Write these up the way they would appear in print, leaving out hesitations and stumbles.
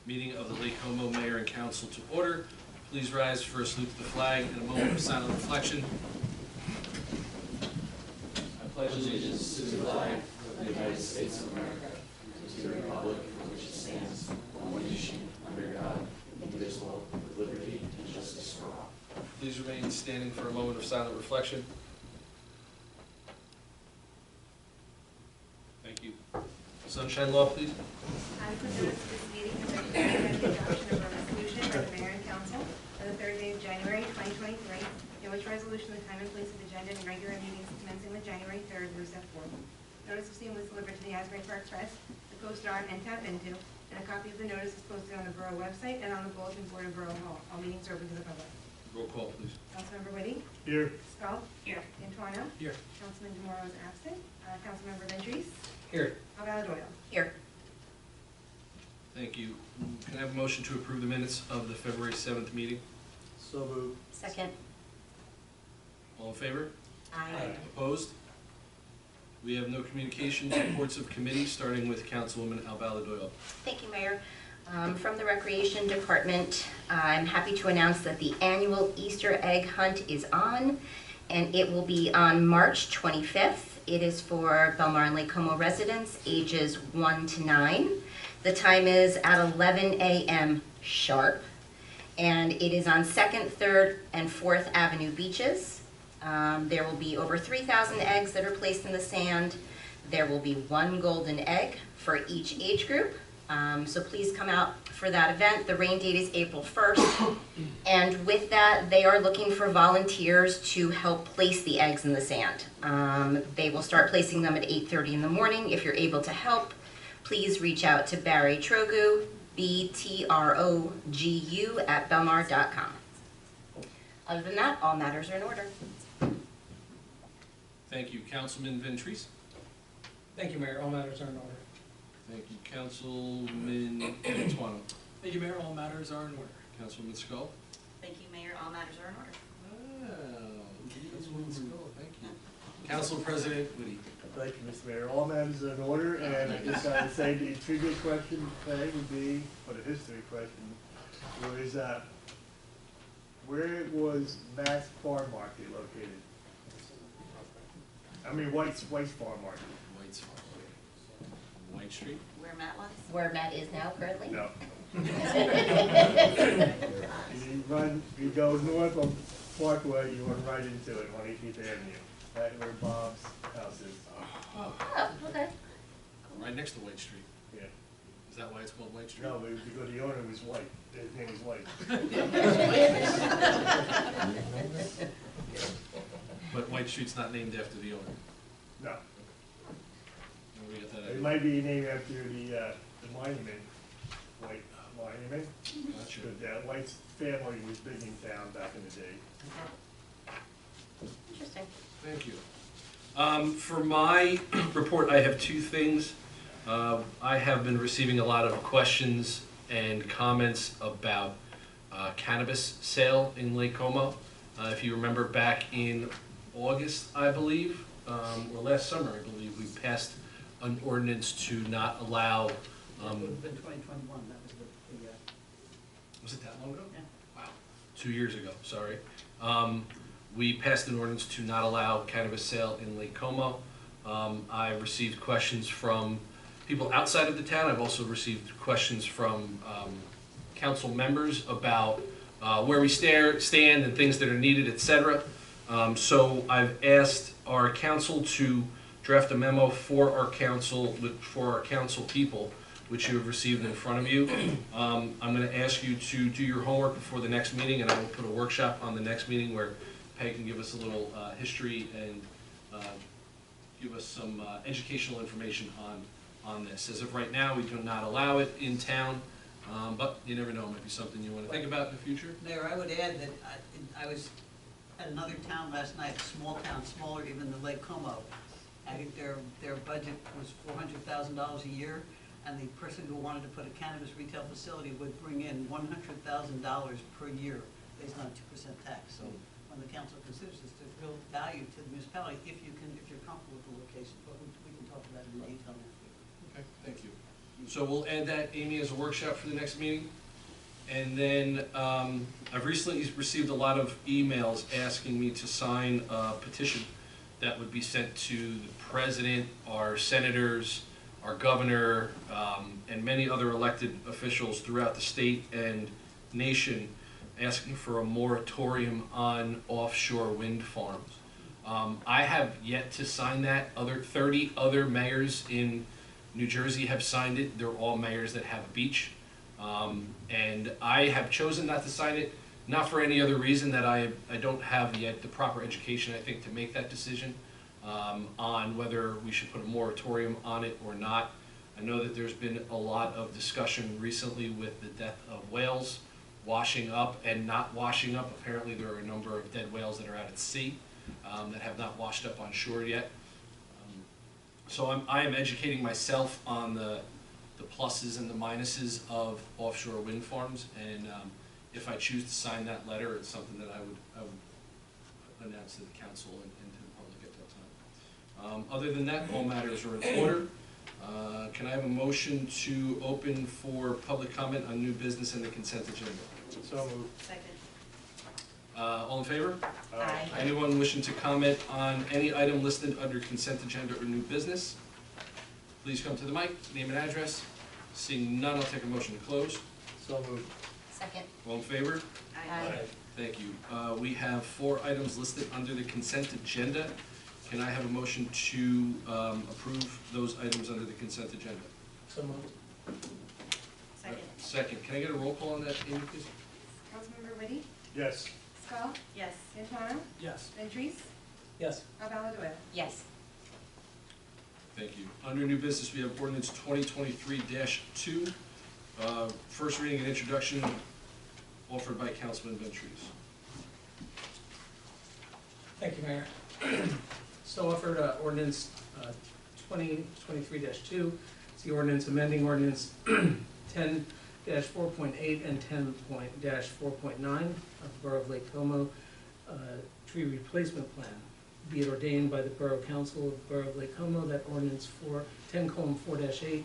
meeting of the Lake Como Mayor and Council to order. Please rise for a salute to the flag and a moment of silent reflection. I pledge allegiance to the flag of the United States of America, to the republic for which it stands, one nation, under God, indivisible, with liberty and justice for all. Please remain standing for a moment of silent reflection. Thank you. Sunshine Law, please. I put notice of this meeting has been presented the adoption of a resolution by the Mayor and Council on the third day of January 2023, in which resolution the time and place of agenda and regular meetings commencing with January 3rd were set forth. Notice of same was delivered to the Asbury Park Press, the Co-Star, and Tap Into, and a copy of the notice is posted on the Borough website and on the bulletin board of Borough Hall. All meetings are open to the public. Roll call, please. Councilmember Whitty? Here. Skull? Here. Antoine? Here. Councilman DeMoro is absent. Councilmember Ventries? Here. Doyle? Here. Thank you. Can I have a motion to approve the minutes of the February 7th meeting? So moved. Second. All in favor? Aye. Opposed? We have no communications, reports of committee, starting with Councilwoman Albaladoyle. Thank you, Mayor. From the Recreation Department, I'm happy to announce that the annual Easter egg hunt is on, and it will be on March 25th. It is for Belmar and Lake Como residents, ages 1 to 9. The time is at 11 a.m. sharp, and it is on 2nd, 3rd, and 4th Avenue beaches. There will be over 3,000 eggs that are placed in the sand. There will be 1 golden egg for each age group. So please come out for that event. The rain date is April 1st. And with that, they are looking for volunteers to help place the eggs in the sand. They will start placing them at 8:30 in the morning. If you're able to help, please reach out to Barry Trogu, BTROGU @belmar.com. Other than that, all matters are in order. Thank you. Councilman Ventries. Thank you, Mayor. All matters are in order. Thank you. Councilman Antoine. Thank you, Mayor. All matters are in order. Councilwoman Skull. Thank you, Mayor. All matters are in order. Councilwoman Skull, thank you. Council President Whitty. Thank you, Mr. Mayor. All matters are in order, and I guess I would say the trivia question today would be, or the history question, was where was Mass Farm Market located? I mean, White's Farm Market. White's Farm. White Street. Where Matt was? Where Matt is now currently? No. You go north of Parkway, you run right into it on 18th Avenue. Right where Bob's house is. Oh, Oh, okay. right next to White Street. Yeah. Is that why it's called White Street? No, but because the owner was white. His name was White. But White Street's not named after the owner. No. Where we get that It idea? might be named after the monument, White Monument. Gotcha. Because White's family was big in town back in the day. Interesting. Thank you. For my report, I have 2 things. I have been receiving a lot of questions and comments about cannabis sale in Lake Como. If you remember back in August, I believe, or last summer, I believe, we passed an ordinance to not allow. It would have been 2021. That was the Was it that long ago? yeah. Wow, 2 years ago, sorry. We passed an ordinance to not allow cannabis sale in Lake Como. I've received questions from people outside of the town. I've also received questions from council members about where we stand and things that are needed, etc. So I've asked our council to draft a memo for our council people, which you have received in front of you. I'm going to ask you to do your homework before the next meeting, and I will put a workshop on the next meeting where Peg can give us a little history and give us some educational information on this. As of right now, we do not allow it in town, but you never know, it might be something you want to think about in the future. Mayor, I would add that I was at another town last night, a small town, smaller even than Lake Como. I think their budget was $400,000 a year, and the person who wanted to put a cannabis retail facility would bring in $100,000 per year based on 2% tax. So when the council considers this, there's real value to the municipality if you're comfortable with the location. But we can talk about it in detail next week. Okay, thank you. So we'll add that, Amy, as a workshop for the next meeting. And then, I've recently received a lot of emails asking me to sign a petition that would be sent to the president, our senators, our governor, and many other elected officials throughout the state and nation, asking for a moratorium on offshore wind farms. I have yet to sign that. 30 other mayors in New Jersey have signed it. They're all mayors that have a beach. And I have chosen not to sign it, not for any other reason that I don't have yet the proper education, I think, to make that decision on whether we should put a moratorium on it or not. I know that there's been a lot of discussion recently with the death of whales washing up and not washing up. Apparently there are a number of dead whales that are out at sea that have not washed up on shore yet. So I am educating myself on the pluses and the minuses of offshore wind farms, and if I choose to sign that letter, it's something that I would announce to the council and to the public at that time. Other than that, all matters are in order. Can I have a motion to open for public comment on new business and the consent agenda? So moved. Second. All in favor? Aye. Anyone wishing to comment on any item listed under consent agenda or new business? Please come to the mic, name and address. Seeing none, I'll take a motion to close. So moved. Second. All in favor? Aye. Thank you. We have 4 items listed under the consent agenda. Can I have a motion to approve those items under the consent agenda? So moved. Second. Second, can I get a roll call on that, Amy, please? Councilmember Whitty? Yes. Skull? Yes. Antono? Yes. Ventrice? Yes. Alvarado? Yes. Thank you. Under new business, we have ordinance 2023-2. First reading and introduction offered by Councilman Ventrice. Thank you, Mayor. So offered ordinance 2023-2. It's the ordinance amending ordinance 10-4.8 and 10-4.9 of the Borough of Lake Como tree replacement plan. Be it ordained by the Borough Council of the Borough of Lake Como that ordinance 10:4-8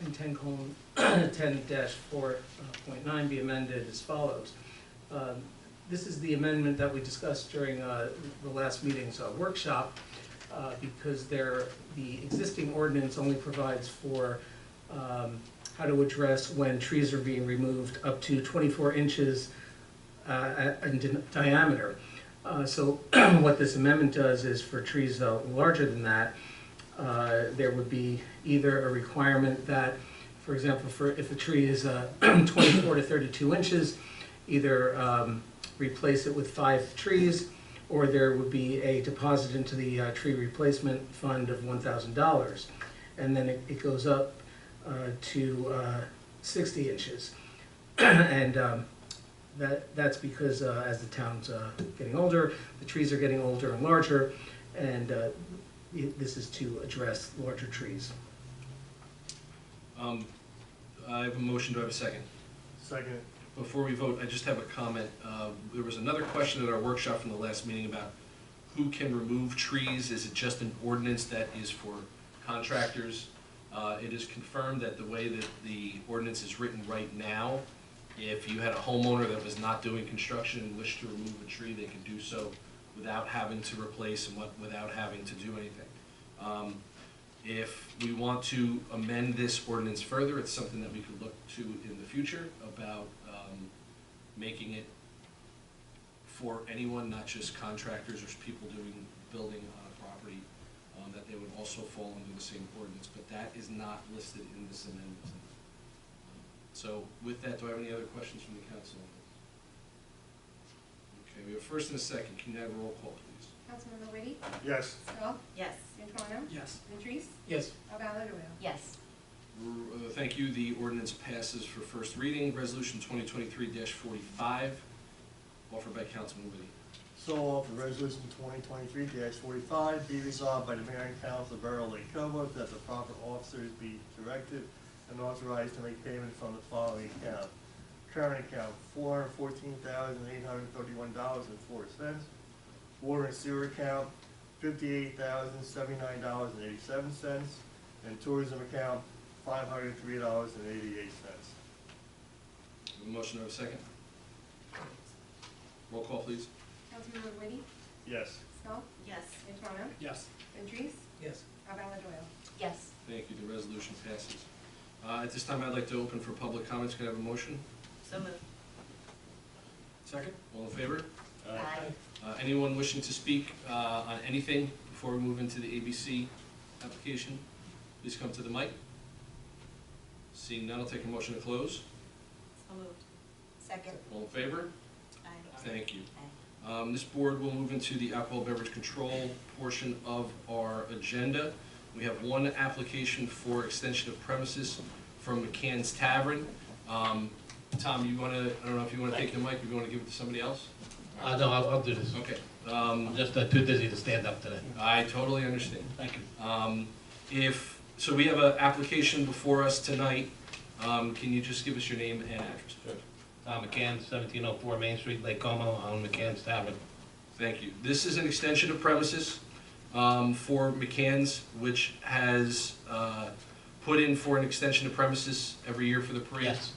and 10:4.9 be amended as follows. This is the amendment that we discussed during the last meeting's workshop, because the existing ordinance only provides for how to address when trees are being removed up to 24 inches in diameter. So what this amendment does is for trees larger than that, there would be either a requirement that, for example, if a tree is 24 to 32 inches, either replace it with 5 trees, or there would be a deposit into the tree replacement fund of $1,000. And then it goes up to 60 inches. And that's because as the town's getting older, the trees are getting older and larger, and this is to address larger trees. I have a motion. Do I have a second? Second. Before we vote, I just have a comment. There was another question at our workshop from the last meeting about who can remove trees. Is it just an ordinance that is for contractors? It is confirmed that the way that the ordinance is written right now, if you had a homeowner that was not doing construction and wished to remove a tree, they could do so without having to replace and without having to do anything. If we want to amend this ordinance further, it's something that we could look to in the future about making it for anyone, not just contractors or people doing building on a property, that they would also fall under the same ordinance, but that is not listed in this amendment. So with that, do I have any other questions from the council? Okay, we have a first and a second. Can you have a roll call, please? Councilmember Whitty? Yes. Skull? Yes. Antono? Yes. Ventrice? Yes. Alvarado? Yes. Thank you. The ordinance passes for first reading. Resolution 2023-45, offered by Councilman Whitty. So offered resolution 2023-45, be resolved by the mayor and council of the Borough of Lake Como that the proper officers be directed and authorized to make payment from the following account. Current account, $414,831.04. Water and sewer account, $58,079.87. And tourism account, $503.88. A motion of a second? Roll call, please. Councilmember Whitty? Yes. Stoll? Yes. Antono? Yes. Ventries? Yes. Valenzoll? Yes. Thank you, the resolution passes. At this time, I'd like to open for public comments. Can I have a motion? So moved. Second. All in favor? Aye. Anyone wishing to speak on anything before we move into the ABC application, please come to the mic. Seeing none, I'll take a motion to close. So moved. Second. All in favor? Aye. Thank you. This board will move into the alcohol beverage control portion of our agenda. We have one application for extension of premises from McCann's Tavern. Tom, you want to, I don't know if you want to take the mic, or you want to give it to somebody else? No, I'll do this. Okay. I'm just too dizzy to stand up today. I totally understand. Thank you. So we have an application before us tonight. Can you just give us your name and address? Sure. Tom McCann, 1704 Main Street, Lake Como, on McCann's Tavern. Thank you. This is an extension of premises for McCann's, which has put in for an extension of premises every year for the parade. Yes.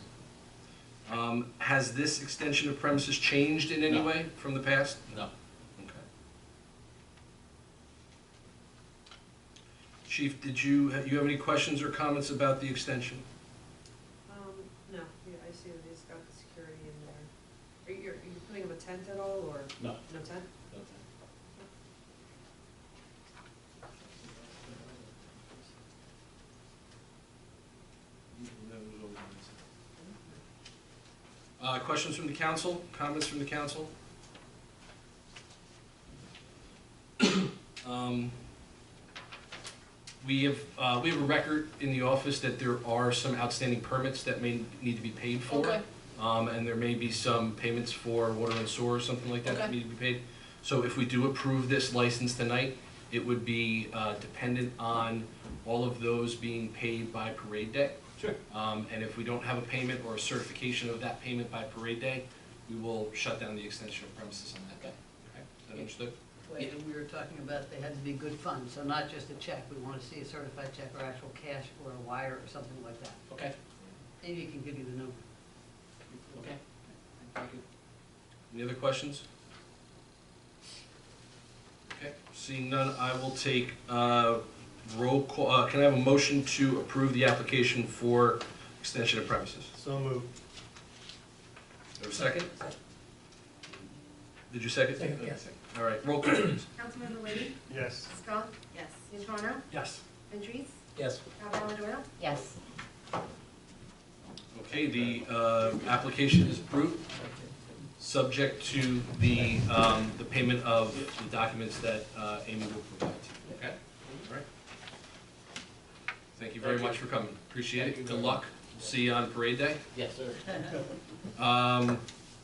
Has this extension of premises changed in any No. way from the past? No. Okay. Chief, did you have any questions or comments about the extension? No, yeah, I see that he's got the security in there. Are you putting up a tent at all, or? No. No tent? Questions from the council? Comments from the council? We have a record in the office that there are some outstanding permits that may need to be paid for. Okay. And there may be some payments for water and sewer or something like that that Okay. need to be paid. So if we do approve this license tonight, it would be dependent on all of those being paid by parade day. Sure. And if we don't have a payment or a certification of that payment by parade day, we will shut down the extension of premises on that day. Okay, is that understood? Wait, and we were talking about they had to be good funds, so not just a check. We want to see a certified check or actual cash or a wire or something like that. Okay. Maybe you can give you the number. Okay. Thank you. Any other questions? Okay, seeing none, I will take roll call. Can I have a motion to approve the application for extension of premises? So moved. Is there a second? Did you second? Second, yes. All right, roll call, please. Councilmember Whitty? Yes. Stoll? Yes. Antono? Yes. Ventries? Yes. Valenzoll? Yes. Okay, the application is approved, subject to the payment of the documents that Amy will provide. Okay? All right. Thank you very much for coming. Appreciate Thank you it. very Good luck. See you on parade day. Yes, sir.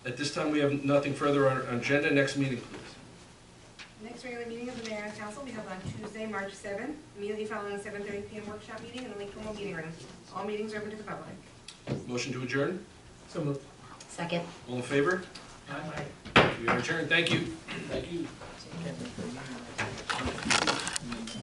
At this time, we have nothing further on our agenda. Next meeting, please. The next regular meeting of the mayor and council will be held on Tuesday, March 7th, immediately following the 7:30 PM workshop meeting in the Lake Como Meeting Room. All meetings are open to the public. Motion to adjourn. So moved. Second. All in favor? Aye. We are adjourned. Thank you. Thank you.